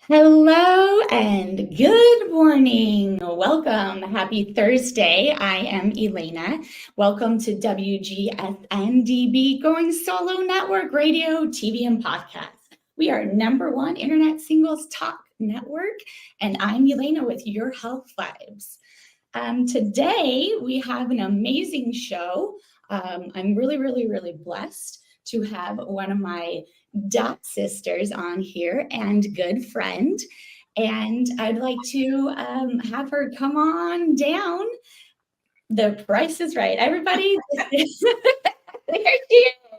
Hello and good morning. Welcome. Happy Thursday. I am Elena. Welcome to WGSN-DB Going Solo Network Radio, TV, and Podcast. We are #1 Internet Singles Talk Network, and I'm Elena with your Health Vibes. Today, we have an amazing show. I'm really blessed to have one of my dot sisters on here and good friend. And I'd like to have her come on down. The price is right. Everybody, there she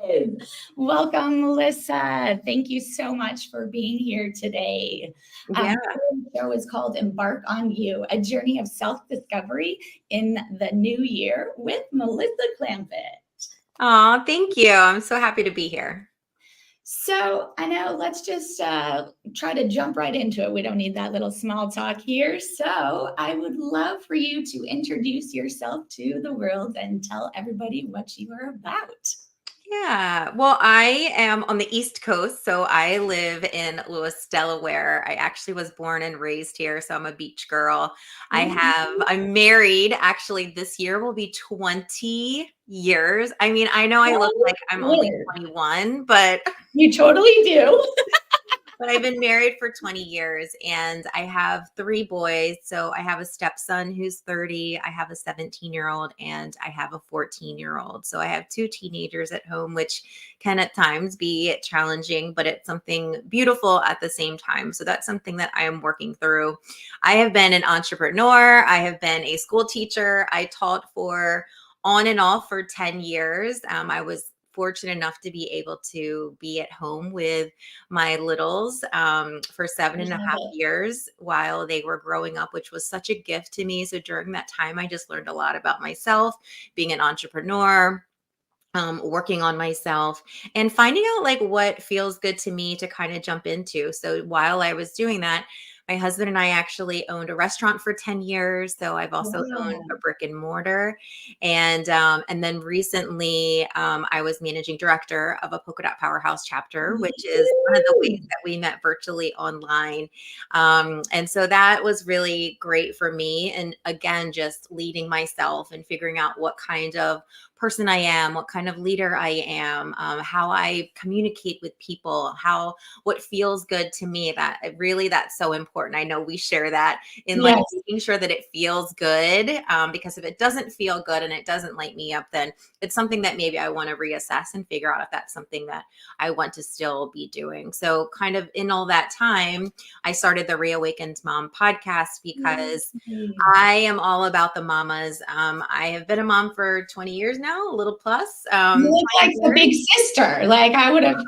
is. Welcome, Melissa. Thank you so much for being here today. Yeah. The show is called Embark on You, a journey of self-discovery in the new year with Melissa Clampitt. Oh, thank you. I'm so happy to be here. So I know, let's just try to jump right into it. We don't need that little small talk here. So I would love for you to introduce yourself to the world and tell everybody what you are about. Yeah. Well, I am on the East Coast, so I live in Lewis, Delaware. I actually was born and raised here, so I'm a beach girl. I'm married. Actually, this year will be 20 years. I mean, I know I look like I'm only 21, but you totally do. But I've been married for 20 years and I have 3 boys. So I have a stepson who's 30, I have a 17-year-old, and I have a 14-year-old. So I have 2 teenagers at home, which can at times be challenging, but it's something beautiful at the same time. So that's something that I am working through. I have been an entrepreneur. I have been a school teacher. I taught for on and off for 10 years. I was fortunate enough to be able to be at home with my littles for 7.5 years while they were growing up, which was such a gift to me. So during that time, I just learned a lot about myself, being an entrepreneur, working on myself and finding out like what feels good to me to kind of jump into. So while I was doing that, my husband and I actually owned a restaurant for 10 years. So I've also owned a brick and mortar. And then recently I was managing director of a Polka Dot Powerhouse chapter, which is one of the ways that we met virtually online. And so that was really great for me. And again, just leading myself and figuring out what kind of person I am, what kind of leader I am, how I communicate with people, what feels good to me. That's so important. I know we share that in like making sure that it feels good, because if it doesn't feel good and it doesn't light me up, then it's something that maybe I want to reassess and figure out if that's something that I want to still be doing. So kind of in all that time, I started the Reawakened Mom podcast because I am all about the mamas. I have been a mom for 20 years now, a little plus. You look like the big sister. Like I would have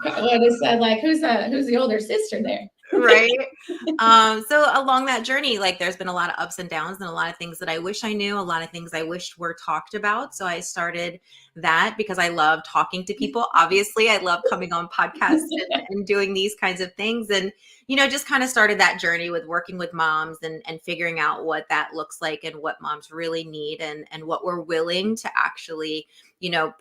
said, like, who's the older sister there? Right. So along that journey, like there's been a lot of ups and downs and a lot of things that I wish I knew, a lot of things I wished were talked about. So I started that because I love talking to people. Obviously, I love coming on podcasts and doing these kinds of things. And, just kind of started that journey with working with moms and figuring out what that looks like and what moms really need and what we're willing to actually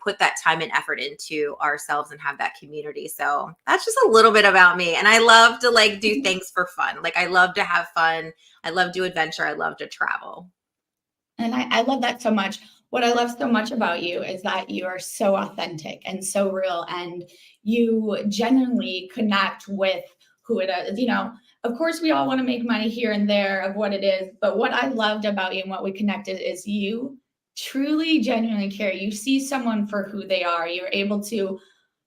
put that time and effort into ourselves and have that community. So that's just a little bit about me. And I love to like do things for fun. Like I love to have fun. I love to adventure. I love to travel. And I love that so much. What I love so much about you is that you are so authentic and so real, and you genuinely connect with who it is. Of course, we all want to make money here and there of what it is. But what I loved about you and what we connected is you truly, genuinely care. You see someone for who they are. You're able to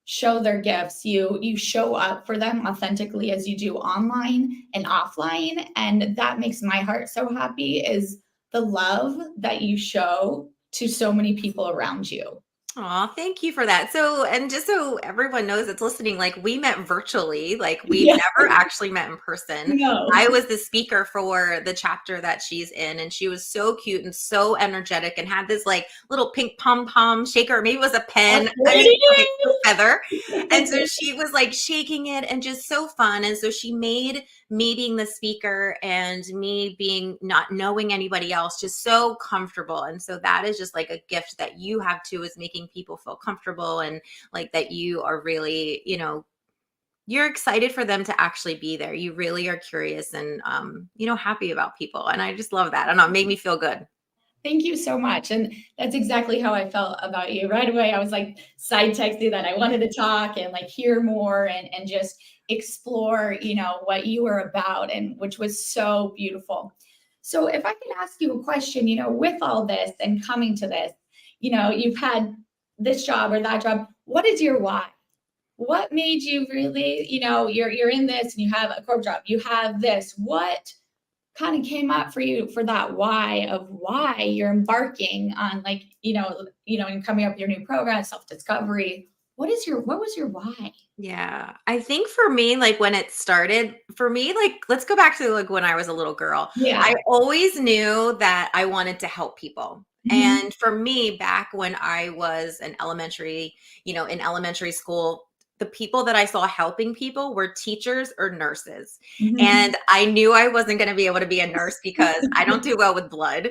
show their gifts. You show up for them authentically as you do online and offline. And that makes my heart so happy, is the love that you show to so many people around you. Oh, thank you for that. So, and just so everyone knows that's listening, like we met virtually, like we never actually met in person. No. I was the speaker for the chapter that she's in, and she was so cute and so energetic and had this like little pink pom-pom shaker. Maybe it was a pen, feather. And so she was like shaking it and just so fun. And so she made me being the speaker and me being not knowing anybody else just so comfortable. And so that is just like a gift that you have too, is making people feel comfortable and like that you are really, you're excited for them to actually be there. You really are curious and, happy about people. And I just love that. I don't know, it made me feel good. Thank you so much. And that's exactly how I felt about you. Right away, I was like side texting that I wanted to talk and like hear more and just explore, what you were about, and which was so beautiful. So if I can ask you a question, with all this and coming to this, you've had this job or that job. What is your why? What made you really, you're in this and you have a corp job, you have this. What kind of came up for you for that why of why you're embarking on, like, and coming up with your new program, self-discovery? What was your why? Yeah. I think for me, like when it started, for me, like let's go back to like when I was a little girl. I Yeah. always knew that I wanted to help people. Mhm. And for me, back when I was in elementary school, the people that I saw helping people were teachers or nurses. Mhm. And I knew I wasn't going to be able to be a nurse because I don't do well with blood.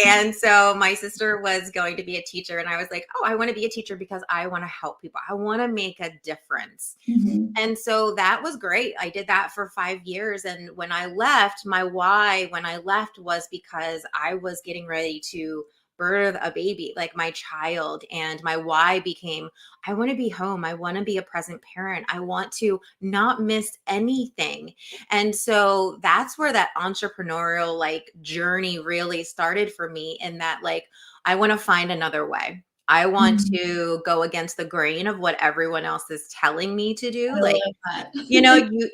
And so my sister was going to be a teacher, and I was like, oh, I want to be a teacher because I want to help people. I want to make a difference. Mhm. And so that was great. I did that for 5 years. And when I left, my why when I left was because I was getting ready to birth a baby, like my child. And my why became, I want to be home. I want to be a present parent. I want to not miss anything. And so that's where that entrepreneurial like journey really started for me, in that like I want to find another way. I want Mhm. to go against the grain of what everyone else is telling me to do. I Like, love that.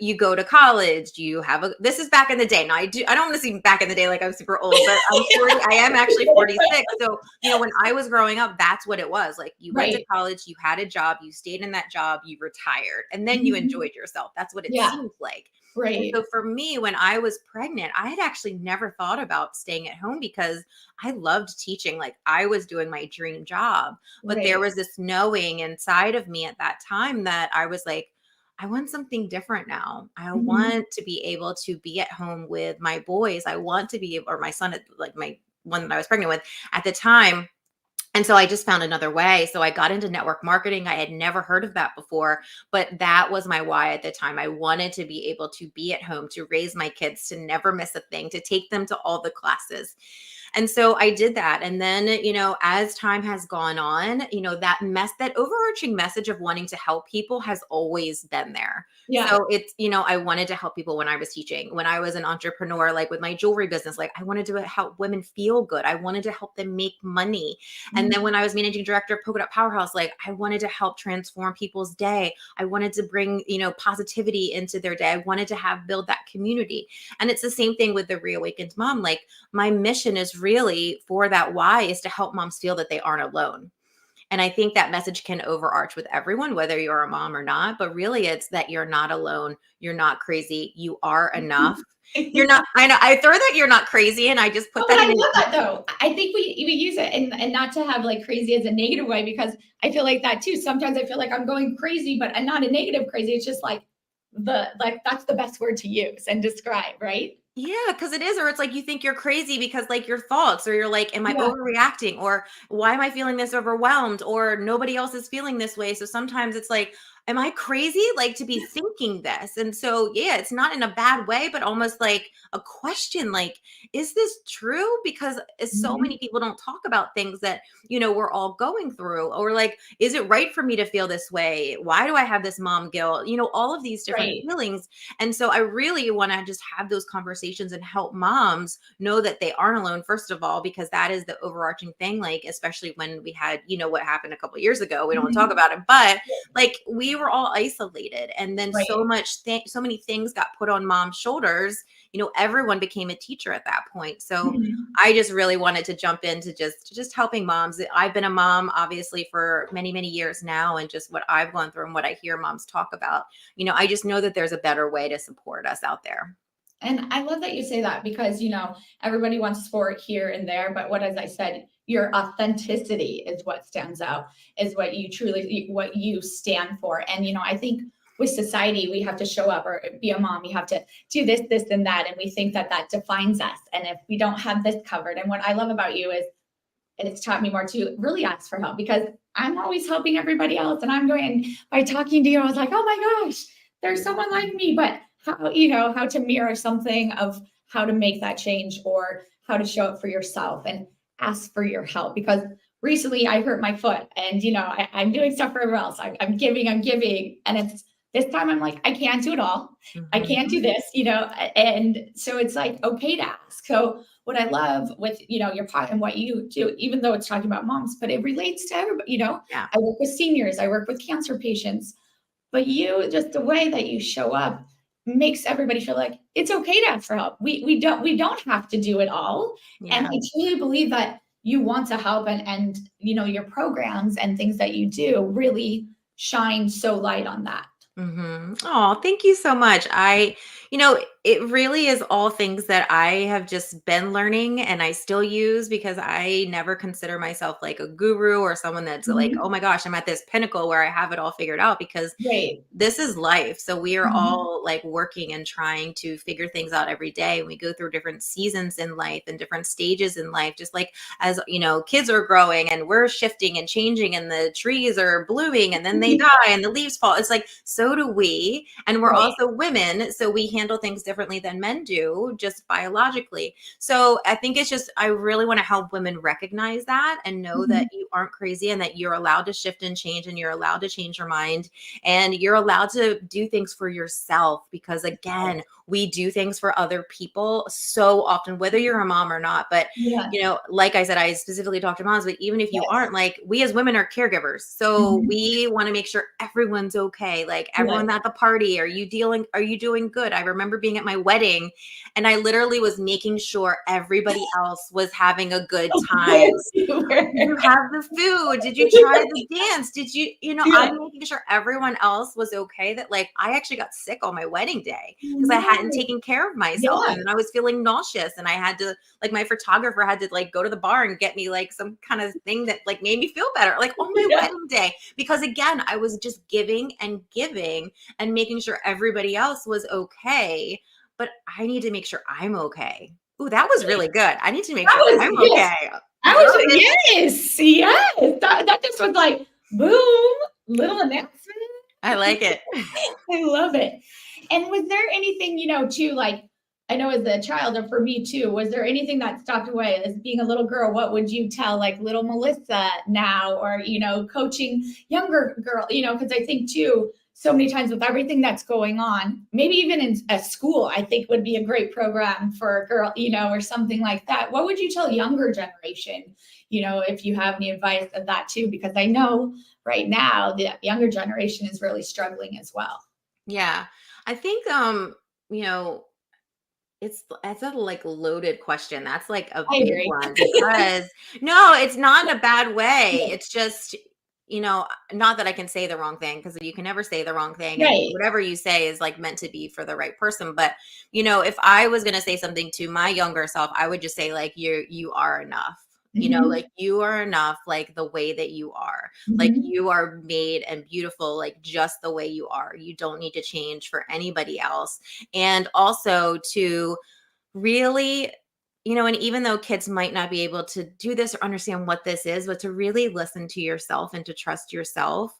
you go to college, you have this is back in the day. Now I don't want to seem back in the day like I'm super old, but I'm 40. I am actually 46. So, when I was growing up, that's what it was. Like you went to Right. college, you had a job, you stayed in that job, you retired, and then you Mhm. enjoyed yourself. That's what it Yeah. seems like. And Right. so for me, when I was pregnant, I had actually never thought about staying at home because I loved teaching. Like I was doing my dream job. But there Right. was this knowing inside of me at that time that I was like, I want something different now. I Mhm. want to be able to be at home with my boys. I want to be, or my son, like my one that I was pregnant with at the time. And so I just found another way. So I got into network marketing. I had never heard of that before, but that was my why at the time. I wanted to be able to be at home, to raise my kids, to never miss a thing, to take them to all the classes. And so I did that. And then, as time has gone on, that overarching message of wanting to help people has always been there. Yeah. So it's, I wanted to help people when I was teaching, when I was an entrepreneur, like with my jewelry business, like I wanted to help women feel good. I wanted to help them make money. And then Mhm. when I was managing director of Polka Dot Powerhouse, like I wanted to help transform people's day. I wanted to bring, positivity into their day. I wanted to build that community. And it's the same thing with the Reawakened Mom. Like my mission is really for that why is to help moms feel that they aren't alone. And I think that message can overarch with everyone, whether you're a mom or not. But really, it's that you're not alone. You're not crazy. You are enough. You're not, I know, I throw that you're not crazy. And I just Oh, put but that I in an love that though. I think we use it, and not to have like crazy as a negative way, because I feel like that too. Sometimes I feel like I'm going crazy, but I'm not a negative crazy. It's just like that's the best word to use and describe, right? Yeah, because it is, or it's like you think you're crazy because like your thoughts, or you're like, am I Yeah. overreacting? Or why am I feeling this overwhelmed? Or nobody else is feeling this way. So sometimes it's like, am I crazy? Like to be thinking this. And so, yeah, it's not in a bad way, but almost like a question like, is this true? Because so Mhm. many people don't talk about things that, we're all going through. Or like, is it right for me to feel this way? Why do I have this mom guilt? All of these different Right. feelings. And so I really want to just have those conversations and help moms know that they aren't alone, first of all, because that is the overarching thing. Like, especially when we had, what happened a couple of years ago, we don't want to talk Mhm. about it, but like we were all isolated. And then Right. so many things got put on mom's shoulders. Everyone became a teacher at that point. So Mhm. I just really wanted to jump into just helping moms. I've been a mom obviously for many, many years now, and just what I've gone through and what I hear moms talk about, I just know that there's a better way to support us out there. And I love that you say that because, everybody wants sport here and there, but as I said, your authenticity is what stands out, is what you stand for. And, I think with society, we have to show up or be a mom. You have to do this, this, and that. And we think that that defines us. And if we don't have this covered, and what I love about you is, and it's taught me more to really ask for help, because I'm always helping everybody else. And I'm going, by talking to you, I was like, oh my gosh, there's someone like me, but how to mirror something of how to make that change or how to show up for yourself and ask for your help. Because recently I hurt my foot and, I'm doing stuff for everyone else. I'm giving, and it's this time I'm like, I can't do it all. I can't do this, and so it's like, okay to ask. So what I love with, your pot and what you do, even though it's talking about moms, but it relates to everybody, Yeah. I work with seniors, I work with cancer patients, but just the way that you show up makes everybody feel like it's okay to ask for help. We don't have to do it all. And Yeah. I truly believe that you want to help, and your programs and things that you do really shine so light on that. Oh, thank you so much. It really is all things that I have just been learning and I still use because I never consider myself like a guru or someone that's like, oh Mhm. my gosh, I'm at this pinnacle where I have it all figured out because Right. this is life. So we are Mhm. all like working and trying to figure things out every day. And we go through different seasons in life and different stages in life, just like as kids are growing and we're shifting and changing and the trees are blooming and then they die and the leaves fall. It's like, so do we. And we're Right. also women. So we handle things differently than men do, just biologically. So I think it's just, I really want to help women recognize that and know that Mhm. you aren't crazy and that you're allowed to shift and change and you're allowed to change your mind and you're allowed to do things for yourself because again, we do things for other people so often, whether you're a mom or not. But Yeah. like I said, I specifically talk to moms, but even if you Yes. aren't, like we as women are caregivers. So Mhm. we want to make sure everyone's okay. Like Yes. everyone at the party, are you doing good? I remember being at my wedding and I literally was making sure everybody else was having a good Of time. course you were. Did you have the food? Did you try the dance? Did you, Yeah. I'm making sure everyone else was okay. That like I actually got sick on my wedding day Oh, because I hadn't no. taken care of myself Yeah. and then I was feeling nauseous and I had to like my photographer had to like go to the bar and get me like some kind of thing that like made me feel better like on my Yeah. wedding day because again I was just giving and making sure everybody else was okay, but I need to make sure I'm okay. Ooh, that was really good. I need to make That sure was, I'm yes. okay. I Girl, was, yes, yes. That just was like, boom, little announcement. I like it. I love it. And was there anything, too, like, I know as a child, or for me too, was there anything that stopped away as being a little girl? What would you tell like little Melissa now, or, coaching younger girl, because I think too, so many times with everything that's going on, maybe even in a school, I think would be a great program for a girl, or something like that. What would you tell younger generation, if you have any advice of that too? Because I know right now the younger generation is really struggling as well. Yeah. I think you know, it's a like loaded question. That's like a I big agree. one because no, it's not in a bad way. It's just not that I can say the wrong thing because you can never say the wrong thing and Right. whatever you say is like meant to be for the right person. But if I was going to say something to my younger self, I would just say like you are enough. Mhm. Like you are enough like the way that you are. Like Mhm. you are made and beautiful like just the way you are. You don't need to change for anybody else. And also to really, and even though kids might not be able to do this or understand what this is, but to really listen to yourself and to trust yourself,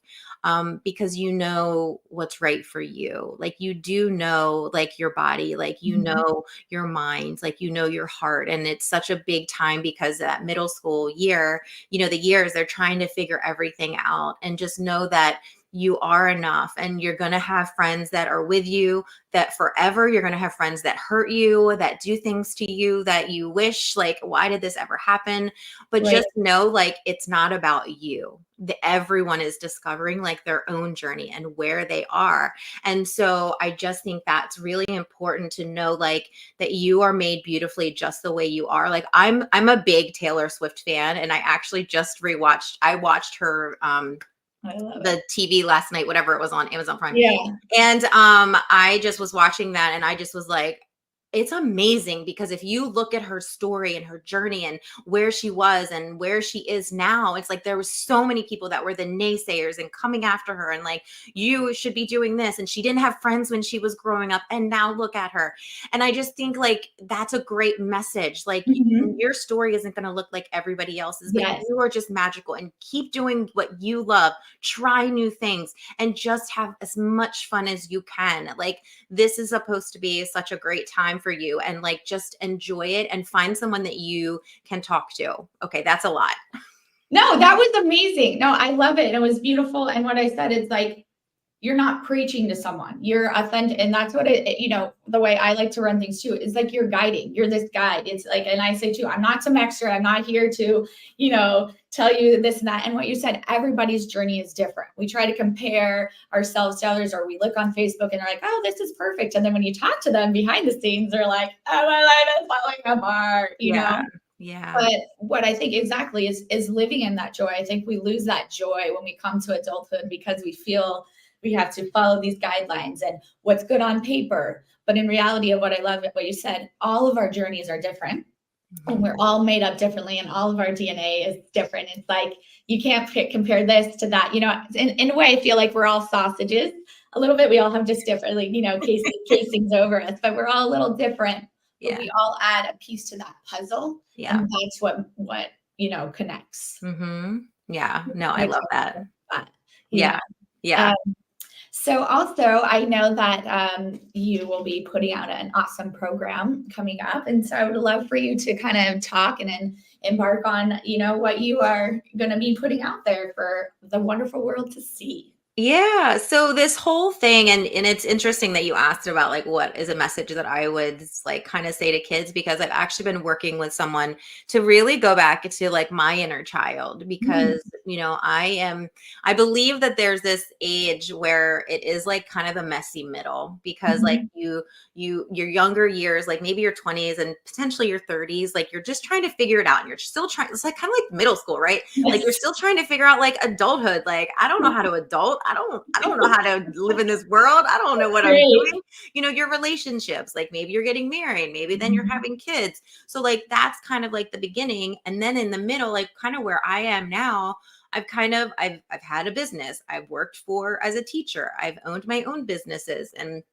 because you know what's right for you. Like you do know, like your body, like Mhm. your mind, like your heart, and it's such a big time because that middle school year, the years they're trying to figure everything out, and just know that you are enough and you're going to have friends that are with you that forever. You're going to have friends that hurt you, that do things to you that you wish, like, why did this ever happen? But Right. just know, like, it's not about you. Everyone is discovering like their own journey and where they are. And so I just think that's really important to know, like, that you are made beautifully just the way you are. Like, I'm a big Taylor Swift fan, and I actually just I watched her I love it. the TV last night, whatever it was on Amazon Prime. Yeah. And I just was watching that and I just was like, it's amazing, because if you look at her story and her journey and where she was and where she is now, it's like there was so many people that were the naysayers and coming after her and like, you should be doing this. And she didn't have friends when she was growing up. And now look at her. And I just think like that's a great message. Like Mhm. your story isn't going to look like everybody else's, but Yes. you are just magical, and keep doing what you love. Try new things and just have as much fun as you can. Like this is supposed to be such a great time for you, and like just enjoy it and find someone that you can talk to. Okay, that's a lot. No, that was amazing. No, I love it. It was beautiful. And what I said is like, you're not preaching to someone. You're authentic. And that's what the way I like to run things too, is like you're guiding. You're this guide. It's like, and I say too, I'm not some expert. I'm not here to, tell you this and that. And what you said, everybody's journey is different. We try to compare ourselves to others, or we look on Facebook and they're like, oh, this is perfect. And then when you talk to them behind the scenes, they're like, oh, my life is falling apart, Yeah. Yeah. But what I think exactly is living in that joy. I think we lose that joy when we come to adulthood because we feel we have to follow these guidelines and what's good on paper. But in reality, of what I love, what you said, all of our journeys are different, and we're all made up differently, and all of our DNA is different. It's like you can't compare this to that. In a way, I feel like we're all sausages a little bit. We all have just different, casings over us, but we're all a little different. But we all add a piece to that puzzle. Yeah. And that's what connects. Mm-hmm. Yeah. No, I love that. Yeah. Yeah. So also, I know that you will be putting out an awesome program coming up. And so I would love for you to kind of talk and then embark on, what you are going to be putting out there for the wonderful world to see. Yeah. So this whole thing, and it's interesting that you asked about like what is a message that I would like kind of say to kids, because I've actually been working with someone to really go back to like my inner child, because I believe that there's this age where it is like kind of a messy middle, because like your younger years, like maybe your 20s and potentially your 30s, like you're just trying to figure it out, and you're still trying. It's like kind of like middle school, right? Yes. Like you're still trying to figure out like adulthood. Like I don't know how to adult. I don't know how to live in this world. I don't know what I'm doing. Your relationships, like maybe you're getting married, maybe then you're having kids. So like that's kind of like the beginning. And then in the middle, like kind of where I am now, I've had a business. I've worked as a teacher. I've owned my own businesses, and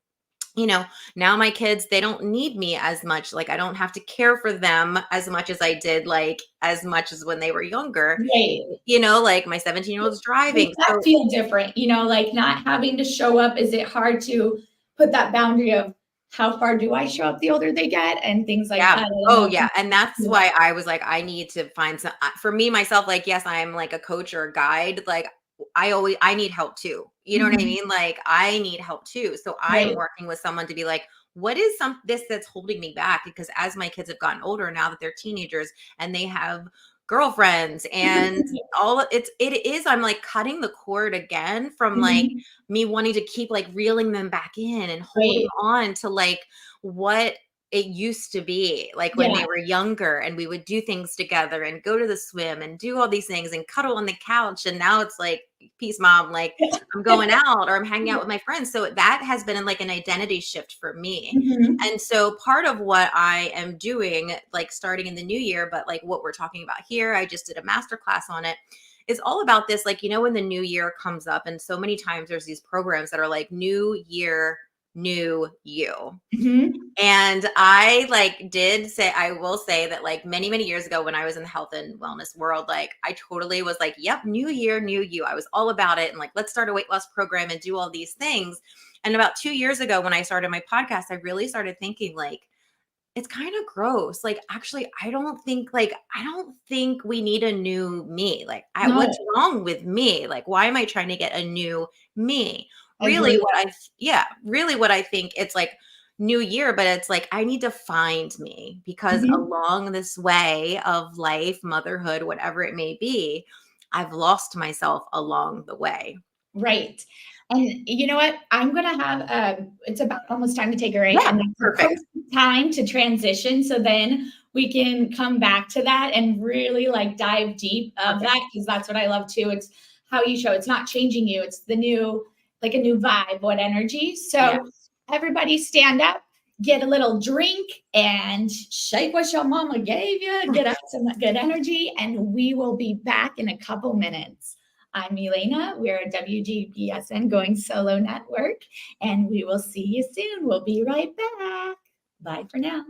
now my kids, they don't need me as much. Like I don't have to care for them as much as I did, like as much as when they were younger. Right. Like my 17-year-old's driving. Does that feel different? Like not having to show up. Is it hard to put that boundary of how far do I show up the older they get and things like that? Oh yeah. And that's why I was like, I need to find some, for me, myself, like, yes, I'm like a coach or a guide. Like I need help too. You know what I mean? Like I need help too. So I'm working with someone to be like, what is this that's holding me back? Because as my kids have gotten older, now that they're teenagers and they have girlfriends and I'm like cutting the cord again from like me wanting to keep like reeling them back in and holding on to like what it used to be like when they were younger, and we would do things together and go to the swim and do all these things and cuddle on the couch. And now it's like, peace, mom, like I'm going out or I'm hanging out with my friends. So that has been like an identity shift for me. And so part of what I am doing, like starting in the new year, but like what we're talking about here, I just did a masterclass on it, is all about this. Like, when the new year comes up, and so many times there's these programs that are like new year, new you. And I will say that like many, many years ago when I was in the health and wellness world, like I totally was like, yep, new year, new you. I was all about it. And like, let's start a weight loss program and do all these things. And about 2 years ago, when I started my podcast, I really started thinking like, it's kind of gross. Like, actually, I don't think we need a new me. Like, what's wrong with me? Like, why am I trying to get a new me? Really what I think, it's like new year, but it's like, I need to find me, because along this way of life, motherhood, whatever it may be, I've lost myself along the way. Right. And you know what? I'm going to have, it's about almost time to take a break. Yeah, and that's perfect time to transition. So then we can come back to that and really like dive deep of that, because that's what I love too. It's how you show. It's not changing you. It's the new, like a new vibe, what energy. So everybody stand up get a little drink and shake what your mama gave you, get out some good energy, and we will be back in a couple minutes. I'm Elana. We're a WGSN Going Solo Network, and we will see you soon. We'll be right back. Bye for now.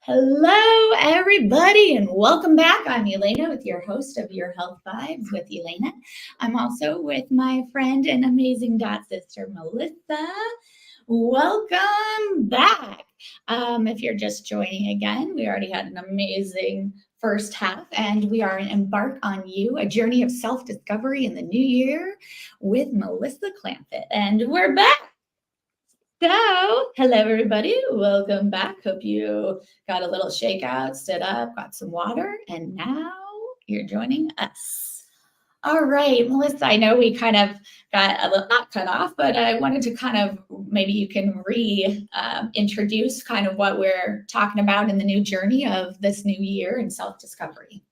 Hello, everybody, and welcome back. I'm Elana with your host of Your Health Vibes with Elana. I'm also with my friend and amazing dot sister, Melissa. Welcome back. If you're just joining again, we already had an amazing first half, and we are in Embark on You, a journey of self-discovery in the new year with Melissa Clampitt. And we're back. So, hello everybody, welcome back. Hope you got a little shakeout, stood up, got some water, and now you're joining us. All right, Melissa, I know we kind of got a little, not cut off, but I wanted to kind of, maybe you can reintroduce kind of what we're talking about in the new journey of this new year and self-discovery.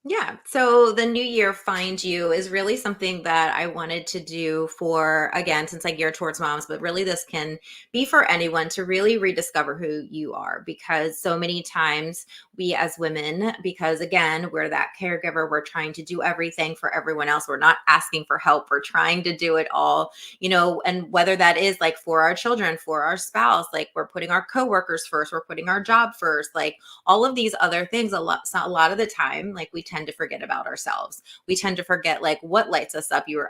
Yeah. So the New Year Find You is really something that I wanted to do for, again, since I gear towards moms, but really this can be for anyone to really rediscover who you are, because so many times we as women, because again, we're that caregiver, we're trying to do everything for everyone else. We're not asking for help. We're trying to do it all, and whether that is like for our children, for our spouse, like we're putting our coworkers first, we're putting our job first, like all of these other things, a lot of the time, like we tend to forget about ourselves. We tend to forget like what lights us up. We were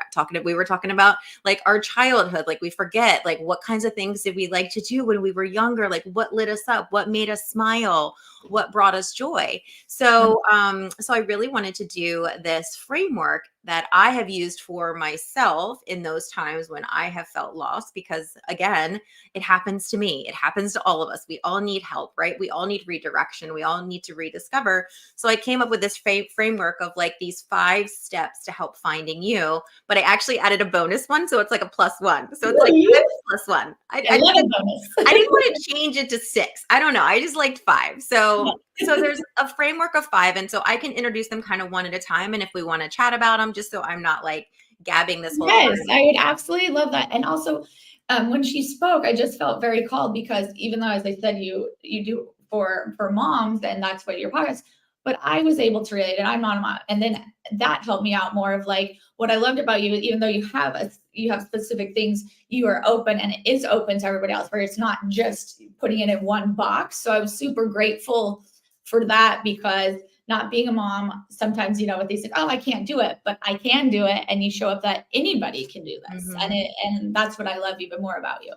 talking about like our childhood. Like we forget like what kinds of things did we like to do when we were younger? Like what lit us up? What made us smile? What brought us joy? So I really wanted to do this framework that I have used for myself in those times when I have felt lost, because again, it happens to me. It happens to all of us. We all need help, right? We all need redirection. We all need to rediscover. So I came up with this framework of like these 5 steps to help finding you, but I actually added a bonus one. So it's like a +1. So it's like 5 +1. I love a bonus. I didn't want to change it to 6. I don't know. I just liked 5. So there's a framework of 5. And so I can introduce them kind of one at a time. And if we want to chat about them, just so I'm not like gabbing this whole Yes, I would absolutely love that. And also when she spoke, I just felt very called, because even though, as I said, you do for moms, and that's what your podcast, but I was able to relate, and I'm not a mom. And then that helped me out more of like what I loved about you, even though you have specific things, you are open, and it is open to everybody else, where it's not just putting it in one box. So I was super grateful for that, because not being a mom, sometimes, what they say, oh, I can't do it, but I can do it. And you show up that anybody can do this. Mm-hmm. And that's what I love even more about you.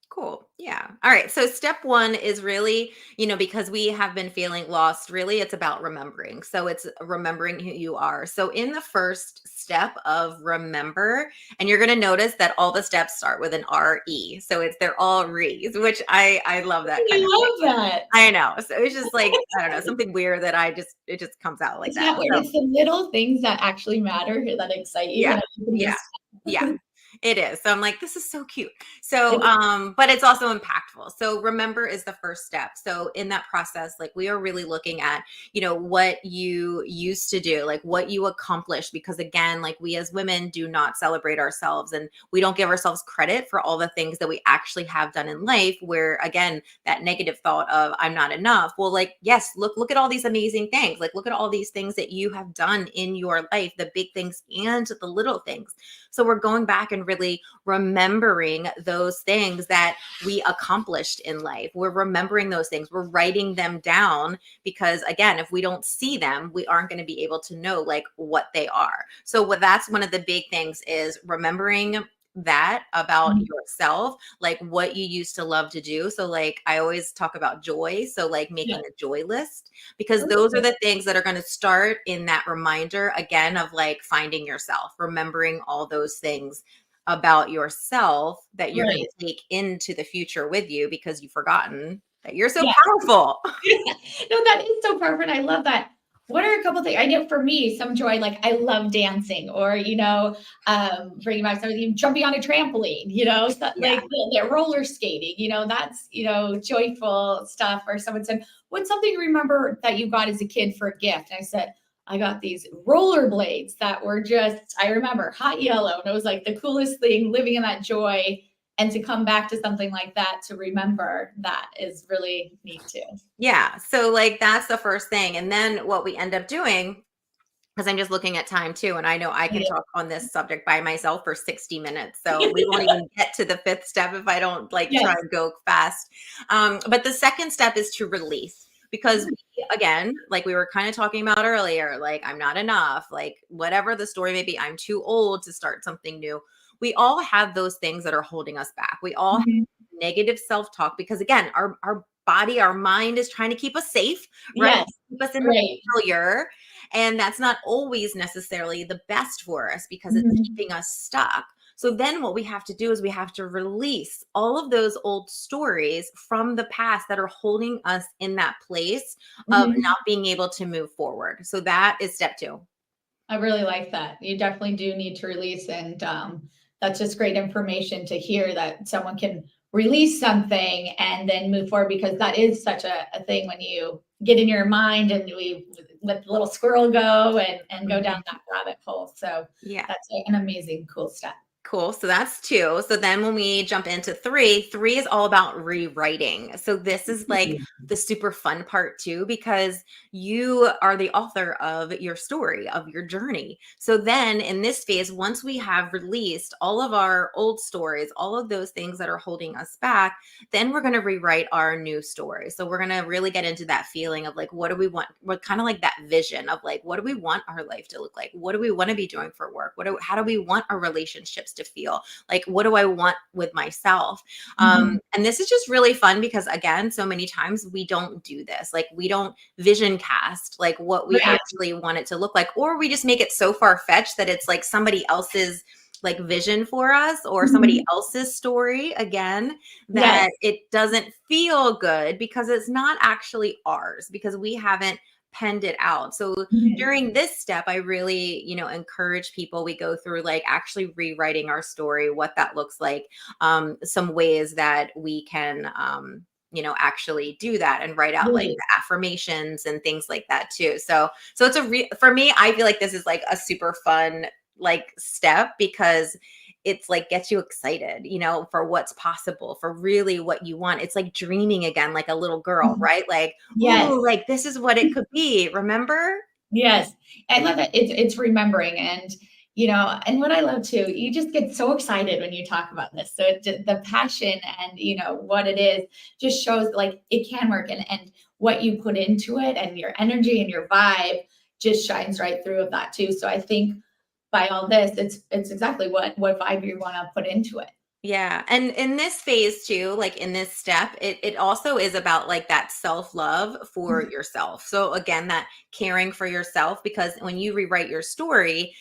Cool. Yeah. All right. So step 1 is really, because we have been feeling lost, really it's about remembering. So it's remembering who you are. So in the first step of remember, and you're going to notice that all the steps start with an R-E. So they're all re's, which I love that. I love that. I know. So it's just like, I don't know, something weird that it just comes out like that. It's the little things that actually matter that excite you. Yeah. Yeah. It is. So I'm like, this is so cute. So, but it's also impactful. So remember is the first step. So in that process, like we are really looking at, what you used to do, like what you accomplished, because again, like we as women do not celebrate ourselves and we don't give ourselves credit for all the things that we actually have done in life, where again, that negative thought of I'm not enough. Well, like, yes, look at all these amazing things. Like look at all these things that you have done in your life, the big things and the little things. So we're going back and really remembering those things that we accomplished in life. We're remembering those things. We're writing them down because again, if we don't see them, we aren't going to be able to know like what they are. So that's one of the big things is remembering that about Mhm. yourself, like what you used to love to do. So like I always talk about joy. So like Yeah. making a joy list, because those are Okay. the things that are going to start in that reminder again of like finding yourself, remembering all those things about yourself that you're going Right. to take into the future with you because you've forgotten that you're so Yeah. powerful. No, that is so perfect. I love that. What are a couple things I know for me, some joy, like I love dancing or, bringing back something, jumping on a trampoline, Yeah. like the roller skating, that's, joyful stuff. Or someone said, what's something you remember that you got as a kid for a gift? And I said, I got these rollerblades that were just, I remember hot yellow. And it was like the coolest thing, living in that joy. And to come back to something like that to remember that is really neat too. Yeah. So like that's the first thing. And then what we end up doing, because I'm just looking at time too, and I know I can Yeah. talk on this subject by myself for 60 minutes. So we won't even get to the fifth step if I don't like try Yes. and go fast. But the second step is to release. Because again, like we were kind of talking about earlier, like I'm not enough, like whatever the story may be, I'm too old to start something new. We all have those things that are holding us back. We all have Mhm. negative self-talk because again, our body, our mind is trying to keep us safe, right? Yes. Keep us in the Right. failure. And that's not always necessarily the best for us because it's Mhm. keeping us stuck. So then what we have to do is we have to release all of those old stories from the past that are holding us in that place of Mhm. not being able to move forward. So that is step two. I really like that. You definitely do need to release, and that's just great information to hear that someone can release something and then move forward because that is such a thing when you get in your mind and we let the little squirrel go and go down Mhm. that rabbit hole. So Yeah. that's an amazing, cool step. Cool. So that's two. So then when we jump into three is all about rewriting. So this is like the super fun part too, because you are the author of your story, of your journey. So then in this phase, once we have released all of our old stories, all of those things that are holding us back, then we're going to rewrite our new story. So we're going to really get into that feeling of like, what do we want? What kind of like that vision of like, what do we want our life to look like? What do we want to be doing for work? How do we want our relationships to feel? Like, what do I want with myself? Mhm. And this is just really fun because again, so many times we don't do this. Like we don't vision cast like what we Right. actually want it to look like, or we just make it so far fetched that it's like somebody else's like vision for us or somebody Mhm. else's story again, Yes. that it doesn't feel good because it's not actually ours because we haven't penned it out. So Mhm. during this step, I really, encourage people, we go through like actually rewriting our story, what that looks like, some ways that we can, actually do that and write out like Right. the affirmations and things like that too. So it's for me, I feel like this is like a super fun like step because it's like gets you excited, for what's possible, for really what you want. It's like dreaming again, like a little girl, Mhm. right? Like, Yes. ooh, like this is what it could be. Remember? Yes. I love it. It's remembering and and what I love too, you just get so excited when you talk about this. So the passion and what it is just shows like it can work and what you put into it and your energy and your vibe just shines right through of that too. So I think by all this, it's exactly what vibe you want to put into it. Yeah. And in this phase too, like in this step, it also is about like that self-love for yourself. So again, that caring for yourself, because when you rewrite your story,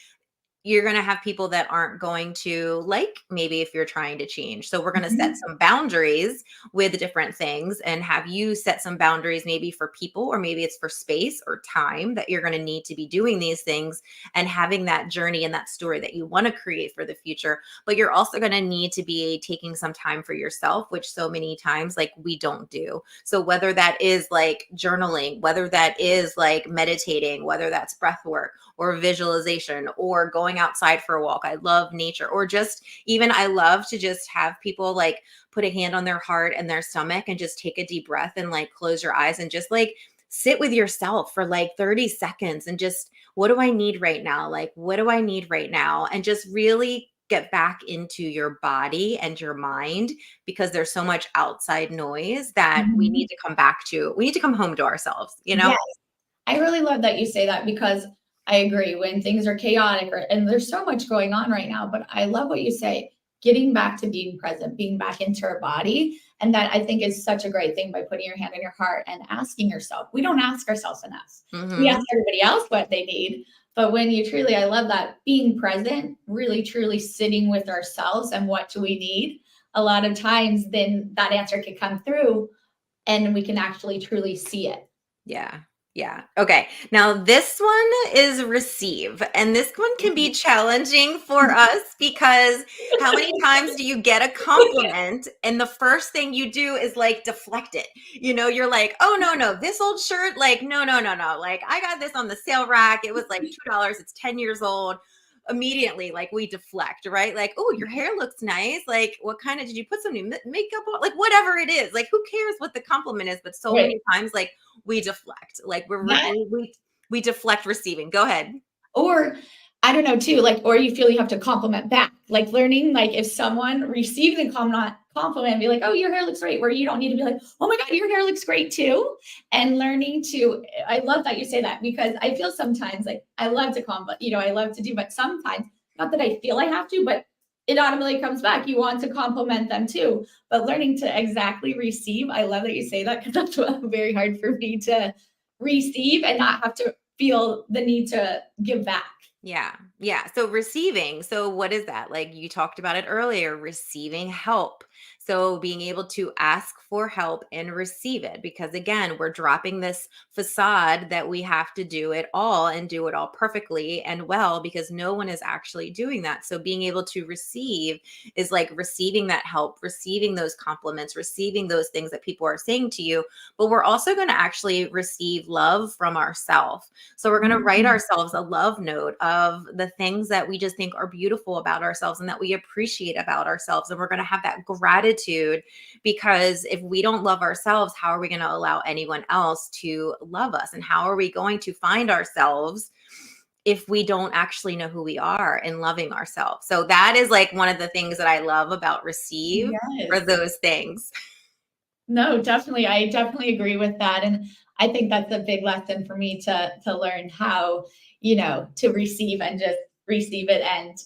you're going to have people that aren't going to like maybe if you're trying to change. So we're going to set Mhm. some boundaries with different things and have you set some boundaries maybe for people, or maybe it's for space or time that you're going to need to be doing these things and having that journey and that story that you want to create for the future. But you're also going to need to be taking some time for yourself, which so many times like we don't do. So whether that is like journaling, whether that is like meditating, whether that's breath work or visualization or going outside for a walk. I love nature, or just even I love to just have people like put a hand on their heart and their stomach and just take a deep breath and like close your eyes and just like sit with yourself for like 30 seconds and just, what do I need right now? Like, what do I need right now? And just really get back into your body and your mind, because there's so much outside noise that we need Mhm. to come back to. We need to come home to ourselves, you know? Yes, I really love that you say that because I agree when things are chaotic and there's so much going on right now, but I love what you say, getting back to being present, being back into our body. And that I think is such a great thing by putting your hand on your heart and asking yourself. We don't ask ourselves enough. We ask Hmm. everybody else what they need. But when you truly, I love that being present, really truly sitting with ourselves and what do we need? A lot of times, then that answer can come through and we can actually truly see it. Yeah. Yeah. Okay. Now this one is receive. And this one can be challenging for us because how many times do you get a compliment and the first thing you do is like deflect it? You know, you're like, oh, no, no, this old shirt, like, no, no, no, no. Like, I got this on the sale rack. It was like $2. It's 10 years old. Immediately, like, we deflect, right? Like, oh, your hair looks nice. Like, what kind of, did you put some new makeup on? Like, whatever it is. Like, who cares what the compliment is? But so Right. many times, like, we deflect, like That we deflect receiving. Go ahead. or I don't know too, like, or you feel you have to compliment back, like learning, like if someone receives a compliment, be like, oh, your hair looks great, where you don't need to be like, oh my God, your hair looks great too. And learning to, I love that you say that because I feel sometimes like I love to compliment, I love to do, but sometimes, not that I feel I have to, but it automatically comes back. You want to compliment them too. But learning to exactly receive, I love that you say that because that's very hard for me to receive and not have to feel the need to give back. Yeah. Yeah. So receiving. So what is that? Like you talked about it earlier, receiving help. So being able to ask for help and receive it, because again, we're dropping this facade that we have to do it all and do it all perfectly and well, because no one is actually doing that. So being able to receive is like receiving that help, receiving those compliments, receiving those things that people are saying to you. But we're also going to actually receive love from ourselves. So we're going to write Mhm. ourselves a love note of the things that we just think are beautiful about ourselves and that we appreciate about ourselves. And we're going to have that gratitude, because if we don't love ourselves, how are we going to allow anyone else to love us? And how are we going to find ourselves if we don't actually know who we are and loving ourselves? So that is like one of the things that I love about receive for Yes. those things. No, definitely. I definitely agree with that. And I think that's a big lesson for me to learn how, to receive and just receive it and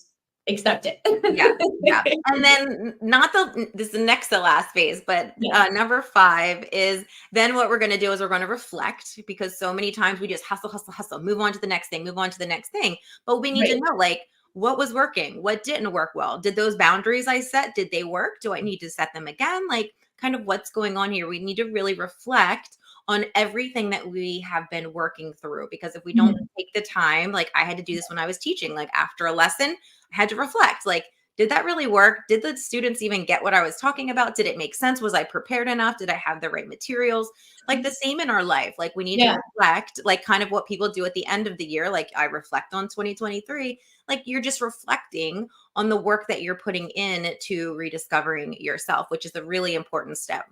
accept it. Yeah, yeah. And then not this is the next to last phase, but Yeah, number 5 is then what we're going to do is we're going to reflect, because so many times we just hustle, hustle, hustle, move on to the next thing, move on to the next thing. But we need to right. know like what was working, what didn't work well. Did those boundaries I set, did they work? Do I need to set them again? Like kind of what's going on here. We need to really reflect on everything that we have been working through, because if we don't Mhm. take the time, like I had to do this when I was teaching, like after a lesson, I had to reflect like, did that really work? Did the students even get what I was talking about? Did it make sense? Was I prepared enough? Did I have the right materials? Like the same in our life. Like we need to Yeah. reflect, like kind of what people do at the end of the year. Like I reflect on 2023. Like you're just reflecting on the work that you're putting in to rediscovering yourself, which is a really important step.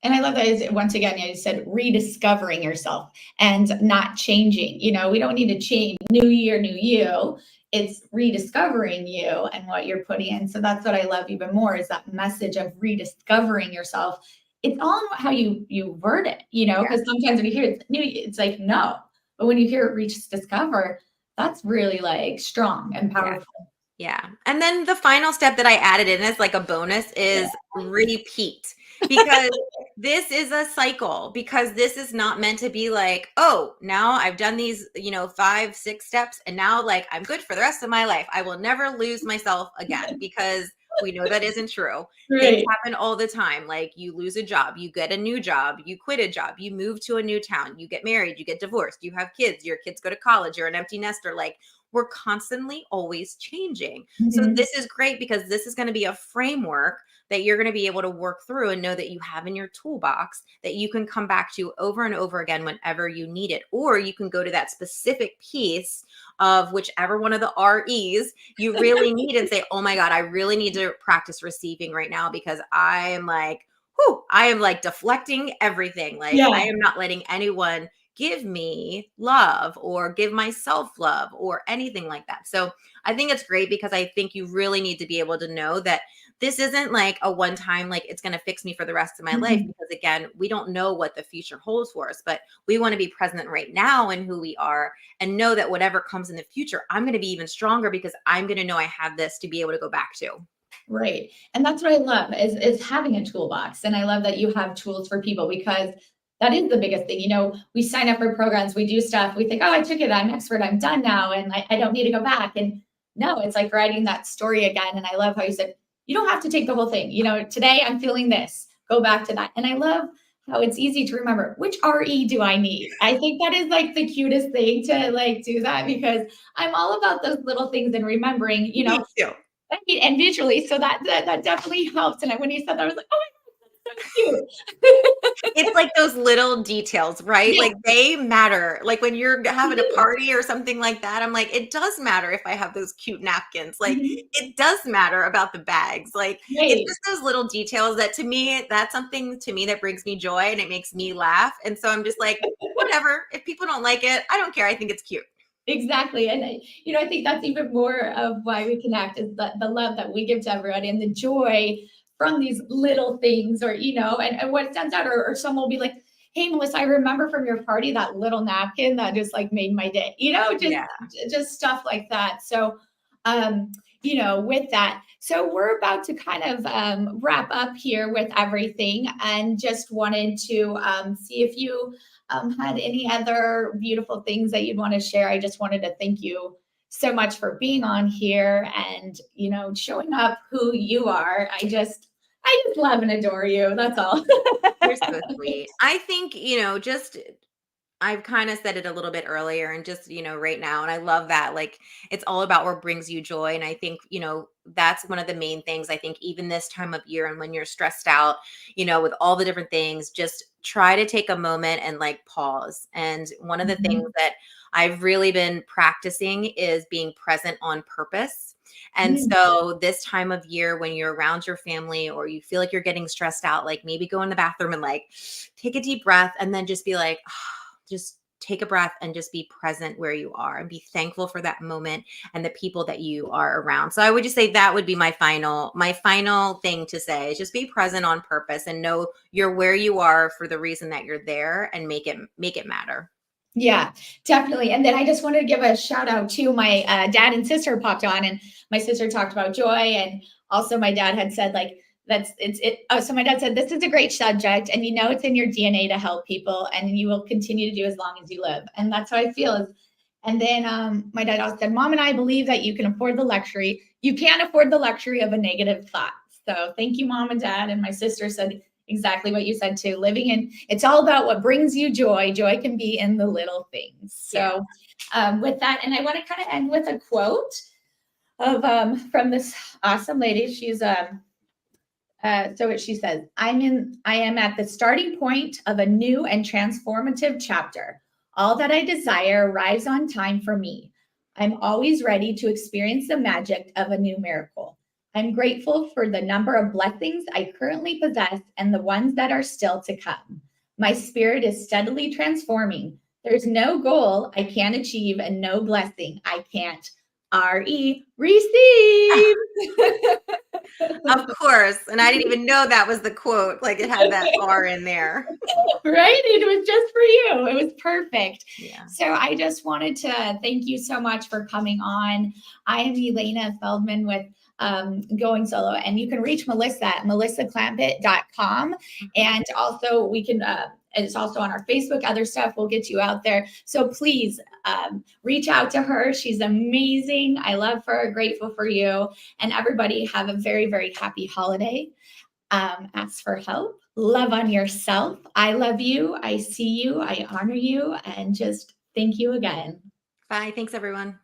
And I love that is once again, you said rediscovering yourself and not changing. We don't need to change new year, new you. It's rediscovering you and what you're putting in. So that's what I love even more is that message of rediscovering yourself. It's all in how you word it, Yeah. because sometimes when you hear it's new, it's like no. But when you hear it rediscover, that's really like strong and Yeah. powerful. Yeah. And then the final step that I added in as like a bonus is repeat. because this is a cycle, because this is not meant to be like, oh, now I've done these, 5, 6 steps, and now like I'm good for the rest of my life. I will never lose myself again, because we know that isn't true. Things Right. happen all the time. Like you lose a job, you get a new job, you quit a job, you move to a new town, you get married, you get divorced, you have kids, your kids go to college, you're an empty nester. Like we're constantly always changing. So Mhm. this is great, because this is going to be a framework that you're going to be able to work through and know that you have in your toolbox that you can come back to over and over again whenever you need it. Or you can go to that specific piece of whichever one of the REs you really need and say, oh my God, I really need to practice receiving right now, because I am like, whew, I am like deflecting everything. Like I Yeah. am not letting anyone give me love or give myself love or anything like that. So I think it's great, because I think you really need to be able to know that this isn't like a one time, like it's going to fix me for the rest of my life. Mhm. Because again, we don't know what the future holds for us, but we want to be present right now in who we are, and know that whatever comes in the future, I'm going to be even stronger, because I'm going to know I have this to be able to go back to. Right. And that's what I love is having a toolbox. And I love that you have tools for people, because that is the biggest thing. We sign up for programs, we do stuff, we think, oh, I took it, I'm expert, I'm done now, and I don't need to go back. And no, it's like writing that story again. And I love how you said, you don't have to take the whole thing. Today I'm feeling this, go back to that. And I love how it's easy to remember, which RE do I need? I think that is like the cutest thing to like do that, because I'm all about those little things and remembering, Me too. right, and visually, so that definitely helps, and when you said that, I was like, "Oh my god, that's so cute." It's like those little details, right? Yeah, Like they matter. Like when you're they having a do. party or something like that, I'm like, it does matter if I have those cute napkins. Like Mhm. it does matter about the bags. Like it's Right. just those little details that to me, that's something to me that brings me joy and it makes me laugh. And so I'm just like, whatever. If people don't like it, I don't care. I think it's cute. Exactly, and I think that's even more of why we connect, is the love that we give to everybody and the joy from these little things, or and what stands out, or someone will be like, "Hey, Melissa, I remember from your party that little napkin that just like made my day," Yeah. just stuff like that. So, with that, so we're about to kind of wrap up here with everything, and just wanted to see if you had any other beautiful things that you'd want to share. I just wanted to thank you so much for being on here and showing up who you are. I just love and adore you. That's all. You're so sweet. I think, just I've kind of said it a little bit earlier, and just, right now. And I love that. Like, it's all about what brings you joy. And I think, that's one of the main things. I think even this time of year, and when you're stressed out, with all the different things, just try to take a moment and like pause. And one of the things Mhm. that I've really been practicing is being present on purpose. And Mm. so this time of year, when you're around your family or you feel like you're getting stressed out, like maybe go in the bathroom and like take a deep breath, and then just be like, just take a breath and just be present where you are and be thankful for that moment and the people that you are around. So I would just say that would be my final thing to say is just be present on purpose and know you're where you are for the reason that you're there, and make it matter. Yeah, definitely. And then I just wanted to give a shout out to my dad and sister popped on, and my sister talked about joy, and also my dad had said like that's it's it. Oh, so my dad said this is a great subject, and it's in your DNA to help people, and you will continue to do as long as you live, and that's how I feel. And then my dad also said, "Mom and I believe that you can afford the luxury. You can't afford the luxury of a negative thought." So thank you, Mom and Dad. And my sister said exactly what you said too. Living in it's all about what brings you joy. Joy can be in the little things. Yeah. So with that, and I want to kind of end with a quote of from this awesome lady. She's so what she says, I am at the starting point of a new and transformative chapter. All that I desire arrives on time for me. I'm always ready to experience the magic of a new miracle. I'm grateful for the number of blessings I currently possess and the ones that are still to come. My spirit is steadily transforming. There's no goal I can't achieve and no blessing I can't receive. Of course. And I didn't even know that was the quote. Like it had that R in there. Right? It was just for you. It was perfect. Yeah. So I just wanted to thank you so much for coming on. I am Elena Feldman with going solo. And you can reach Melissa at melissaclampitt.com. And also we can, it's also on our Facebook, other stuff. We'll get you out there. So please reach out to her. She's amazing. I love her, grateful for you. And everybody have a very, very happy holiday. Ask for help. Love on yourself. I love you. I see you. I honor you. And just thank you again. Bye. Thanks, everyone.